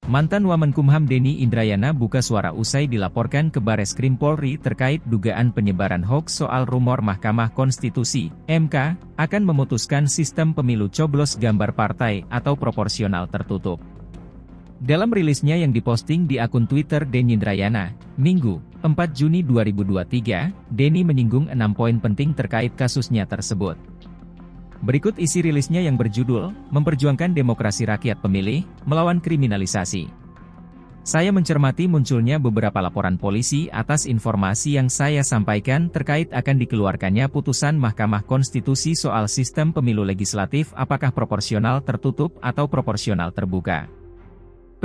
Mantan Wamenkumham Denny Indrayana buka suara usai dilaporkan ke Bareskrim Polri terkait dugaan penyebaran hoaks soal rumor Mahkamah Konstitusi (MK) akan memutuskan sistem pemilu coblos gambar partai atau proporsional tertutup. Dalam rilisnya yang diposting di akun Twitter Denny Indrayana, Minggu, 4 Juni 2023, Denny menyinggung 6 poin penting terkait kasusnya tersebut. Berikut isi rilisnya yang berjudul, Memperjuangkan Demokrasi Rakyat Pemilih, Melawan Kriminalisasi. Saya mencermati munculnya beberapa laporan polisi atas informasi yang saya sampaikan terkait akan dikeluarkannya putusan Mahkamah Konstitusi soal sistem pemilu legislatif apakah proporsional tertutup atau proporsional terbuka.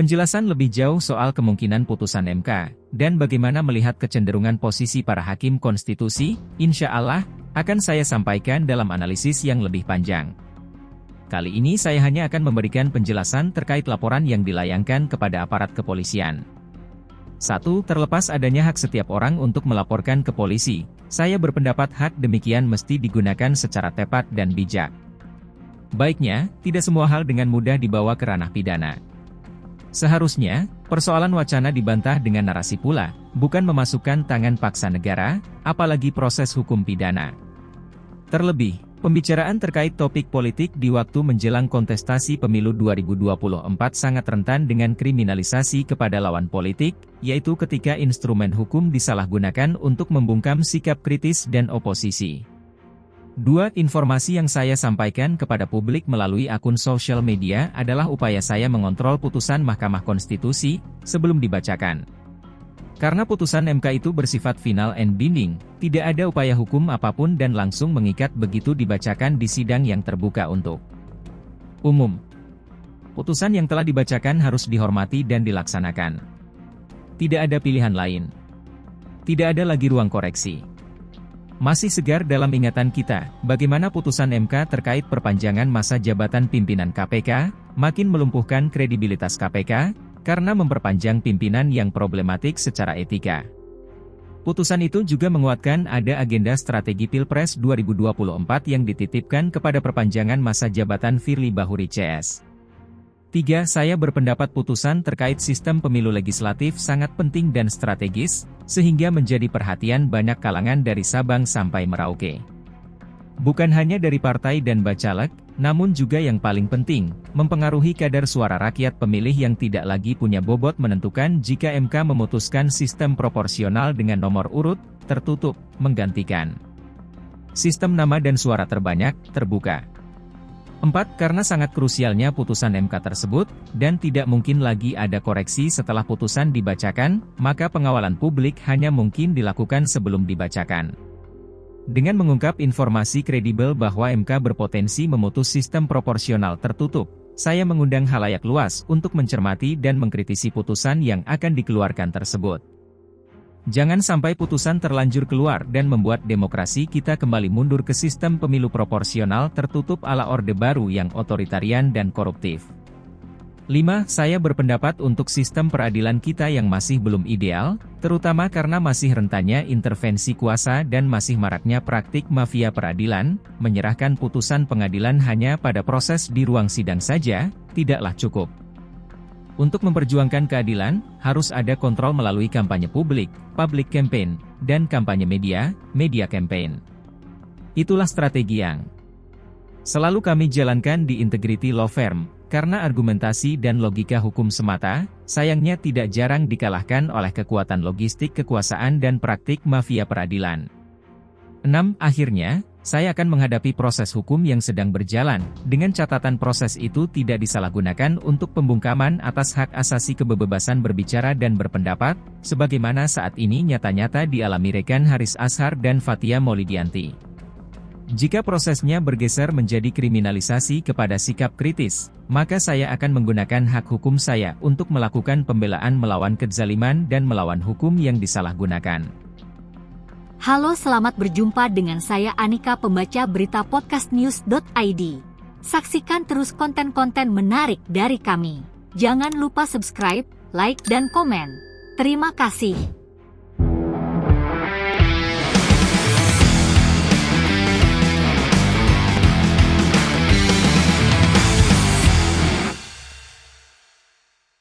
Penjelasan lebih jauh soal kemungkinan putusan MK, dan bagaimana melihat kecenderungan posisi para hakim konstitusi, insya Allah, akan saya sampaikan dalam analisis yang lebih panjang. Kali ini saya hanya akan memberikan penjelasan terkait laporan yang dilayangkan kepada aparat kepolisian. 1. Terlepas adanya hak setiap orang untuk melaporkan ke polisi, saya berpendapat hak demikian mesti digunakan secara tepat dan bijak. Baiknya, tidak semua hal dengan mudah dibawa ke ranah pidana. Seharusnya, persoalan wacana dibantah dengan narasi pula, bukan memasukkan tangan paksa negara, apalagi proses hukum pidana. Terlebih, pembicaraan terkait topik politik di waktu menjelang kontestasi pemilu 2024 sangat rentan dengan kriminalisasi kepada lawan politik, yaitu ketika instrumen hukum disalahgunakan untuk membungkam sikap kritis dan oposisi. 2. Informasi yang saya sampaikan kepada publik melalui akun sosial media adalah upaya saya mengontrol putusan Mahkamah Konstitusi sebelum dibacakan. Karena putusan MK itu bersifat final and binding, tidak ada upaya hukum apapun dan langsung mengikat begitu dibacakan di sidang yang terbuka untuk umum. Putusan yang telah dibacakan harus dihormati dan dilaksanakan. Tidak ada pilihan lain. Tidak ada lagi ruang koreksi. Masih segar dalam ingatan kita, bagaimana putusan MK terkait perpanjangan masa jabatan pimpinan KPK, makin melumpuhkan kredibilitas KPK, karena memperpanjang pimpinan yang problematik secara etika. Putusan itu juga menguatkan ada agenda strategi Pilpres 2024 yang dititipkan kepada perpanjangan masa jabatan Firly Bahuri CS. 3. Saya berpendapat putusan terkait sistem pemilu legislatif sangat penting dan strategis, sehingga menjadi perhatian banyak kalangan dari Sabang sampai Merauke. Bukan hanya dari partai dan bacalek, namun juga yang paling penting, mempengaruhi kadar suara rakyat pemilih yang tidak lagi punya bobot menentukan jika MK memutuskan sistem proporsional dengan nomor urut, tertutup, menggantikan sistem nama dan suara terbanyak, terbuka. 4. Karena sangat krusialnya putusan MK tersebut, dan tidak mungkin lagi ada koreksi setelah putusan dibacakan, maka pengawalan publik hanya mungkin dilakukan sebelum dibacakan. Dengan mengungkap informasi kredibel bahwa MK berpotensi memutus sistem proporsional tertutup, saya mengundang khalayak luas untuk mencermati dan mengkritisi putusan yang akan dikeluarkan tersebut. Jangan sampai putusan terlanjur keluar dan membuat demokrasi kita kembali mundur ke sistem pemilu proporsional tertutup ala Orde Baru yang otoritarian dan koruptif. 5. Saya berpendapat untuk sistem peradilan kita yang masih belum ideal, terutama karena masih rentannya intervensi kuasa dan masih maraknya praktik mafia peradilan, menyerahkan putusan pengadilan hanya pada proses di ruang sidang saja, tidaklah cukup. Untuk memperjuangkan keadilan, harus ada kontrol melalui kampanye publik, public campaign, dan kampanye media, media campaign. Itulah strategi yang selalu kami jalankan di Integrity Law Firm, karena argumentasi dan logika hukum semata, sayangnya tidak jarang dikalahkan oleh kekuatan logistik kekuasaan dan praktik mafia peradilan. 6. Akhirnya, saya akan menghadapi proses hukum yang sedang berjalan, dengan catatan proses itu tidak disalahgunakan untuk pembungkaman atas hak asasi kebebasan berbicara dan berpendapat, sebagaimana saat ini nyata-nyata dialami rekan Haris Azhar dan Fathia Maulidianti. Jika prosesnya bergeser menjadi kriminalisasi kepada sikap kritis, maka saya akan menggunakan hak hukum saya untuk melakukan pembelaan melawan kezaliman dan melawan hukum yang disalahgunakan. Halo, selamat berjumpa dengan saya Anika, pembaca berita podcastnews.id. Saksikan terus konten-konten menarik dari kami. Jangan lupa subscribe, like, dan komen. Terima kasih.